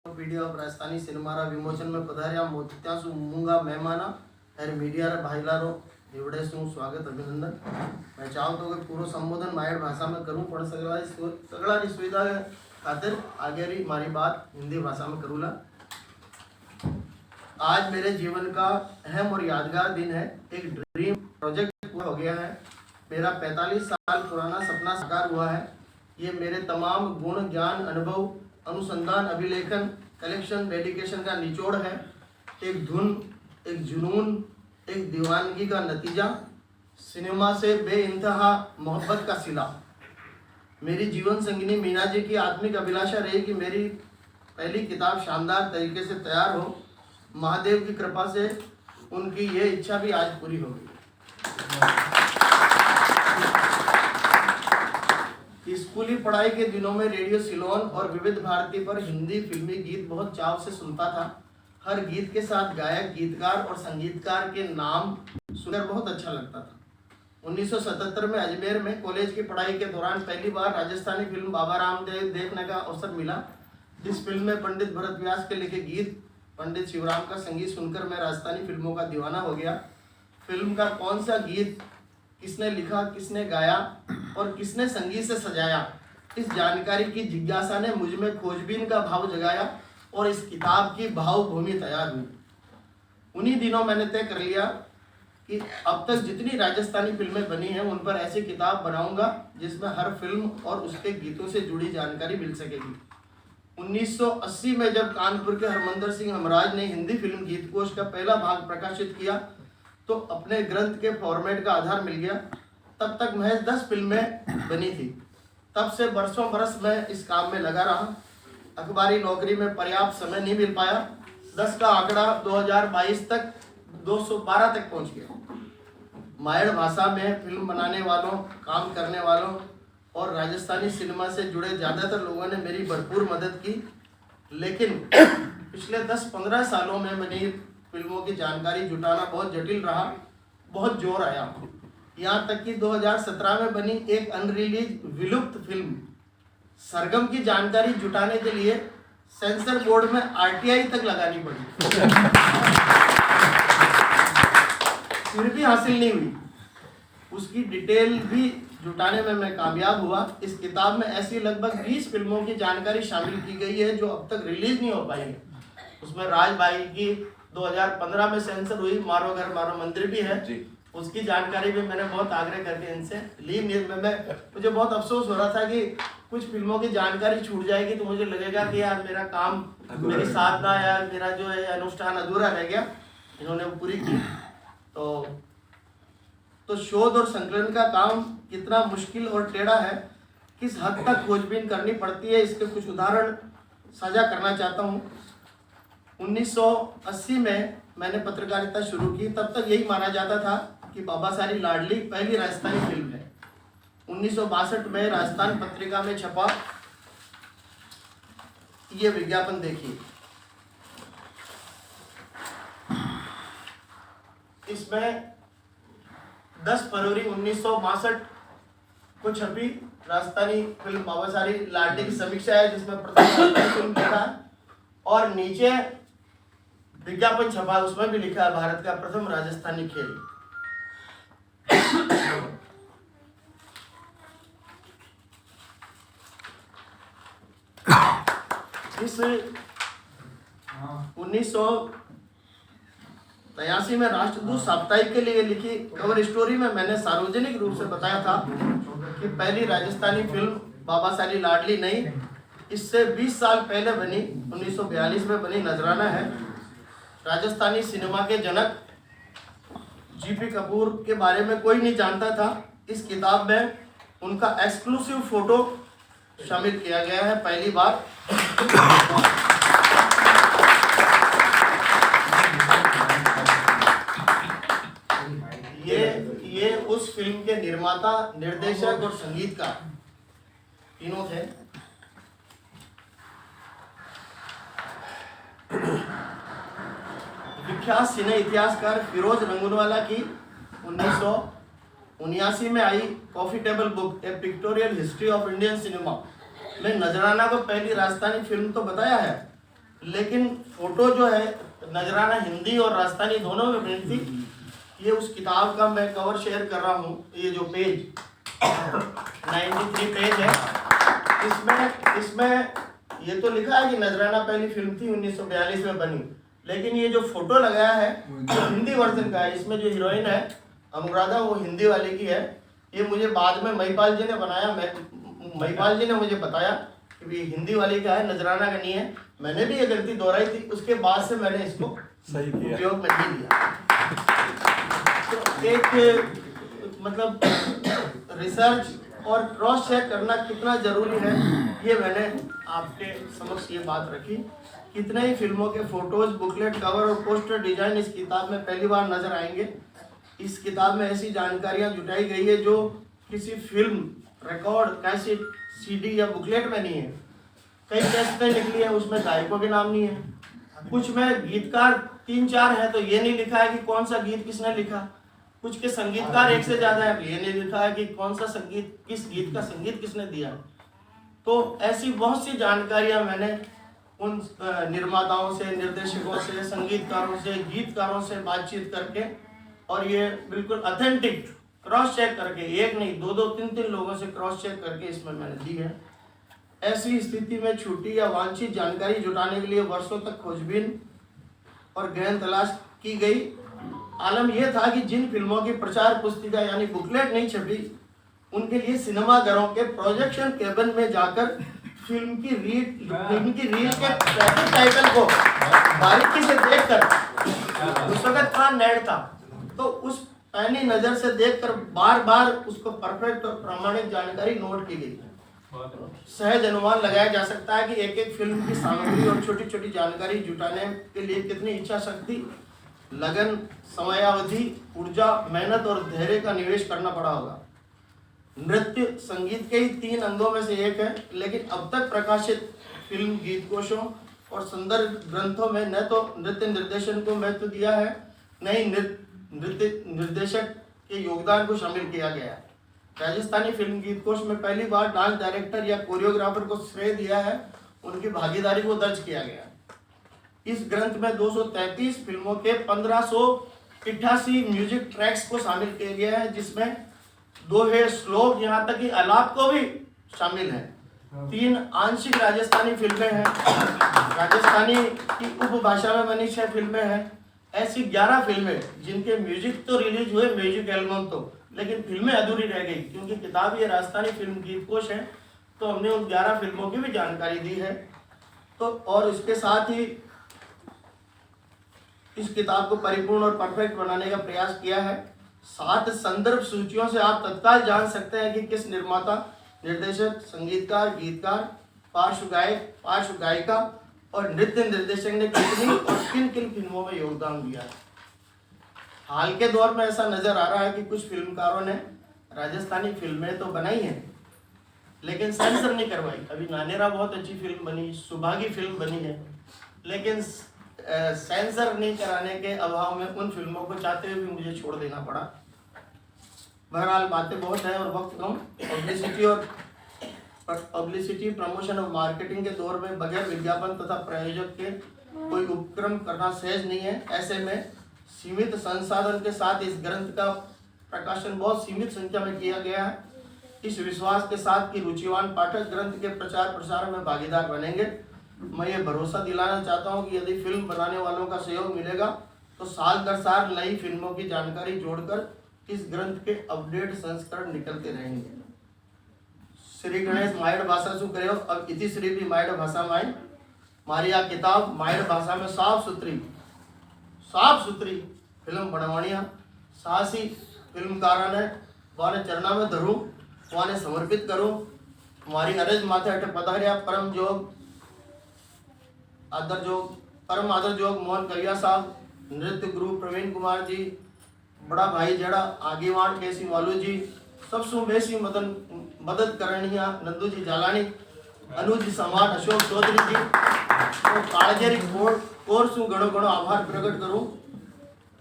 Video of Rajasthani सिनेमारा विमोचन में पधार्या मोत्यासु मूंगा मेहमाना एर मीडिया रे भाईलारो एवढे स्वागत अभिनंदन। मैं चाहतो कि पूरा संबोधन मायड़ भाषा में करूं पण सगळानी सुविधा खातिर आगे री मारी बात हिंदी भाषा में करूँगा। आज मेरे जीवन का अहम और यादगार दिन है। एक ड्रीम प्रोजेक्ट पूरा हो गया है। मेरा 45 साल पुराना सपना साकार हुआ है। ये मेरे तमाम गुण, ज्ञान, अनुभव, अनुसंधान, अभिलेखन, कलेक्शन, डेडिकेशन का निचोड़ है। एक धुन, एक जुनून, एक दीवानगी का नतीजा, सिनेमा से बेइंतहा मोहब्बत का सिला। मेरी जीवन संगिनी मीना जी की आत्मिक अभिलाषा रही कि मेरी पहली किताब शानदार तरीके से तैयार हो। महादेव की कृपा से उनकी ये इच्छा भी आज पूरी हो गई। स्कूली पढ़ाई के दिनों में रेडियो सिलोन और विविध भारती पर हिंदी फिल्मी गीत बहुत चाव से सुनता था। हर गीत के साथ गायक, गीतकार और संगीतकार के नाम सुनकर बहुत अच्छा लगता था। 1977 में अजमेर में कॉलेज की पढ़ाई के दौरान पहली बार राजस्थानी फिल्म बाबा रामदेव देखने का अवसर मिला। इस फिल्म में पंडित भरत व्यास के लिखे गीत, पंडित शिवराम का संगीत सुनकर मैं राजस्थानी फिल्मों का दीवाना हो गया। फिल्म का कौन सा गीत किसने लिखा, किसने गाया और किसने संगीत से सजाया, इस जानकारी की जिज्ञासा ने मुझ में खोजबीन का भाव जगाया और इस किताब की भावभूमि तैयार हुई। उन्हीं दिनों मैंने तय कर लिया कि अब तक जितनी राजस्थानी फिल्में बनी हैं उन पर ऐसी किताब बनाऊंगा जिसमें हर फिल्म और उसके गीतों से जुड़ी जानकारी मिल सकेगी। 1980 में जब कानपुर के हरमंदर सिंह हमराज ने हिंदी फिल्म गीतकोश का पहला भाग प्रकाशित किया तो अपने ग्रंथ के फॉर्मेट का आधार मिल गया। तब तक महज 10 फिल्में बनी थी। तब से बरसों बरस मैं इस काम में लगा रहा। अखबारी नौकरी में पर्याप्त समय नहीं मिल पाया। 10 का आंकड़ा 2022 तक 212 तक पहुंच गया। मायड़ भाषा में फिल्म बनाने वालों, काम करने वालों और राजस्थानी सिनेमा से जुड़े ज़्यादातर लोगों ने मेरी भरपूर मदद की। लेकिन पिछले 10-15 सालों में बनी फिल्मों की जानकारी जुटाना बहुत जटिल रहा। बहुत जोर आया। यहाँ तक कि 2017 में बनी एक अनरिलीज विलुप्त फिल्म सरगम की जानकारी जुटाने के लिए सेंसर बोर्ड में आरटीआई तक लगानी पड़ी, फिर भी हासिल नहीं हुई। उसकी डिटेल भी जुटाने में मैं कामयाब हुआ। इस किताब में ऐसी लगभग 20 फिल्मों की जानकारी शामिल की गई है जो अब तक रिलीज नहीं हो पाई है। उसमें राज भाई की 2015 में सेंसर हुई मारो घर मारो मंदिर भी है जी। उसकी जानकारी भी मैंने बहुत आग्रह करके इनसे ली। मुझे बहुत अफसोस हो रहा था कि कुछ फिल्मों की जानकारी छूट जाएगी तो मुझे लगेगा कि यार मेरा काम, मेरी साधना या मेरा जो है अनुष्ठान अधूरा रह गया। इन्होंने वो पूरी की। तो शोध और संकलन का काम कितना मुश्किल और टेढ़ा है, किस हद तक खोजबीन करनी पड़ती है, इसके कुछ उदाहरण साझा करना चाहता हूँ। 1980 में मैंने पत्रकारिता शुरू की। तब तक यही माना जाता था कि बाबा सारी लाडली पहली राजस्थानी फिल्म है। 1962 में राजस्थान पत्रिका में छपा ये विज्ञापन देखिए। इसमें 10 फरवरी 1962 को छपी राजस्थानी फिल्म बाबा सारी लाडली की समीक्षा है जिसमें प्रथम राजस्थानी फिल्म लिखा है और नीचे विज्ञापन छपा, उसमें भी लिखा है भारत का प्रथम राजस्थानी खेल। इस 1983 में राष्ट्रदूत साप्ताहिक के लिए लिखी कवर स्टोरी में मैंने सार्वजनिक रूप से बताया था कि पहली राजस्थानी फिल्म बाबा सारी लाडली नहीं, इससे 20 साल पहले बनी 1942 में बनी नजराना है। राजस्थानी सिनेमा के जनक जीपी कपूर के बारे में कोई नहीं जानता था। इस किताब में उनका एक्सक्लूसिव फोटो शामिल किया गया है पहली बार। ये उस फिल्म के निर्माता, निर्देशक और संगीतकार तीनों थे। विख्यात सिने इतिहासकार फिरोज रंगूनवाला की 1979 में आई coffee table book a pictorial history of Indian cinema में नजराना को पहली राजस्थानी फिल्म तो बताया है, लेकिन फोटो जो है नजराना हिंदी और राजस्थानी दोनों में बनी थी। ये उस किताब का मैं कवर शेयर कर रहा हूँ। ये जो पेज 93 पेज है, इसमें ये तो लिखा है कि नजराना पहली फिल्म थी 1942 में बनी, लेकिन ये जो फोटो लगाया है जो हिंदी वर्जन का है, इसमें जो हीरोइन है अनुराधा वो हिंदी वाले की है। ये मुझे बाद में महिपाल जी ने बनाया, महिपाल जी ने मुझे बताया कि ये हिंदी वाले का है, नजराना का नहीं है। मैंने भी ये गलती दोहराई थी, उसके बाद से मैंने इसको सही उपयोग में नहीं लिया। तो एक मतलब रिसर्च और क्रॉस चेक करना कितना जरूरी है, ये मैंने आपके समक्ष ये बात रखी। कितने ही फिल्मों के फोटोज, बुकलेट, कवर और पोस्टर डिजाइन इस किताब में पहली बार नजर आएंगे। इस किताब में ऐसी जानकारियां जुटाई गई है जो किसी फिल्म, रिकॉर्ड, कैसेट, सीडी या बुकलेट में नहीं है। कई कैसेटें निकली है, उसमें गायकों के नाम नहीं है। कुछ में गीतकार 3-4 है तो ये नहीं लिखा है कि कौन सा गीत किसने लिखा। कुछ के संगीतकार 1 से ज्यादा है, ये नहीं लिखा है कि कौन सा संगीत, किस गीत का संगीत किसने दिया। तो ऐसी बहुत सी जानकारियां मैंने उन निर्माताओं से, निर्देशकों से, संगीतकारों से, गीतकारों से बातचीत करके और ये बिल्कुल ऑथेंटिक क्रॉस चेक करके, एक नहीं 2-2, 3-3 लोगों से क्रॉस चेक करके इसमें मैंने दी है। ऐसी स्थिति में छूटी या वांछित जानकारी जुटाने के लिए वर्षों तक खोजबीन और गहन तलाश की गई। आलम यह था कि जिन फिल्मों की प्रचार पुस्तिका यानी बुकलेट नहीं छपी, उनके लिए सिनेमाघरों के प्रोजेक्शन केबिन में जाकर फिल्म की रील के पैकेज टाइटल को बारीकी से देखकर, उस वक्त था नेट था, तो उस पैनी नजर से देखकर बार बार उसको परफेक्ट और प्रामाणिक जानकारी नोट की गई। सहज अनुमान लगाया जा सकता है कि एक एक फिल्म की सामग्री और छोटी छोटी जानकारी जुटाने के लिए कितनी इच्छा शक्ति, लगन, समयावधि, ऊर्जा, मेहनत और धैर्य का निवेश करना पड़ा होगा। नृत्य संगीत के ही 3 अंगों में से एक है, लेकिन अब तक प्रकाशित फिल्म गीत कोशों और संदर्भ ग्रंथों में न तो नृत्य निर्देशन को महत्व दिया है, न ही नृत्य निर्देशक के योगदान को शामिल किया गया है। राजस्थानी फिल्म गीत कोश में पहली बार डांस डायरेक्टर या कोरियोग्राफर को श्रेय दिया है, उनकी भागीदारी को दर्ज किया गया। इस ग्रंथ में 233 फिल्मों के 1588 म्यूजिक ट्रैक्स को शामिल किया गया है, जिसमें दोहे, श्लोक, यहाँ तक कि आलाप को भी शामिल है। 3 आंशिक राजस्थानी फिल्में हैं, राजस्थानी की उपभाषा में बनी 6 फिल्में हैं। ऐसी 11 फिल्में जिनके म्यूजिक तो रिलीज हुए, म्यूजिक एल्बम तो, लेकिन फिल्में अधूरी रह गई क्योंकि किताब ये राजस्थानी फिल्म गीत कोश है, तो हमने उन 11 फिल्मों की भी जानकारी दी है। तो और इसके साथ ही इस किताब को परिपूर्ण और परफेक्ट बनाने का प्रयास किया है। 7 संदर्भ सूचियों से आप तत्काल जान सकते हैं कि किस निर्माता, निर्देशक, संगीतकार, गीतकार, पार्श्व गायक, पार्श्व गायिका और नृत्य निर्देशक ने कितनी और किन किन फिल्मों में योगदान दिया है। हाल के दौर में ऐसा नजर आ रहा है कि कुछ फिल्मकारों ने राजस्थानी फिल्में तो बनाई हैं, लेकिन सेंसर नहीं करवाई। अभी नानेरा बहुत अच्छी फिल्म बनी, सुभागी फिल्म बनी है, लेकिन सेंसर नहीं कराने के अभाव में उन फिल्मों को चाहते हुए भी मुझे छोड़ देना पड़ा। बहरहाल बातें बहुत है और वक्त कम। पब्लिसिटी, प्रमोशन और मार्केटिंग के दौर में बगैर विज्ञापन तथा प्रायोजक के कोई उपक्रम करना सहज नहीं है। ऐसे में सीमित संसाधन के साथ इस ग्रंथ का प्रकाशन बहुत सीमित संख्या में किया गया है। इस विश्वास के साथ कि रुचिवान पाठक ग्रंथ के प्रचार प्रसार में भागीदार बनेंगे, मैं ये भरोसा दिलाना चाहता हूँ कि यदि फिल्म बनाने वालों का सहयोग मिलेगा तो साल दर साल नई फिल्मों की जानकारी जोड़कर इस ग्रंथ के अपडेट संस्करण निकलते रहेंगे। श्री गणेश मायड़ भाषा शू करो, अब इति श्री भी मायड़ भाषा में मारी आ किताब मायड़ भाषा में साफ सुथरी फिल्म बनवाणिया साहसी फिल्मकारा ने वाने चरणा में धरूं, वाने समर्पित करूं। हमारी अरज माथे अटे पधारिया परम आदर जोग मोहन कविया साहब, नृत्य गुरु प्रवीण कुमार जी, बड़ा भाई जड़ा आगेवान केसी वालू जी, सबसु बेसी मदद करणिया नंदू जी जालानी, अनुज सम्राट अशोक चौधरी जी, तो काळजेरी कोर्स घणो घणो आभार प्रकट करूं।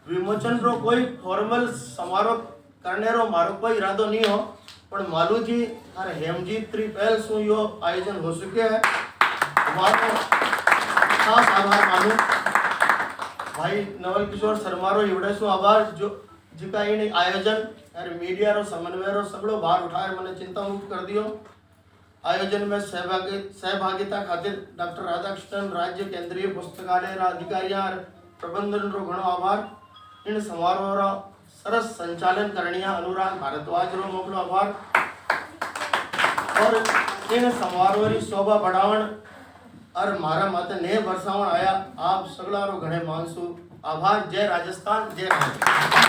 विमोचन रो कोई फॉर्मल समारोह करने रो मारो कोई इरादो नहीं हो, पर मालू जी और हेमजीत 3 पहल सु यो आयोजन हो चुके हैं। खास आभार मानू भाई नवल किशोर शर्मारो एवढे शू आभार जो जिका इन आयोजन और मीडिया रो समन्वय रो सगळो भार उठाए मैंने चिंता मुक्त कर दियो। आयोजन में सहभागिता खातिर डॉक्टर राधाकृष्णन राज्य केंद्रीय पुस्तकालय रा अधिकारियां और प्रबंधन रो घणो आभार। इन समारोह रा सरस संचालन करणिया अनुराग भारद्वाज रो मोकलो आभार। और इन समारोह री शोभा बढ़ावण और मारा माते ने बरसावण आया आप सगळा रो घणे मानसू आभार। जय राजस्थान जय भारत।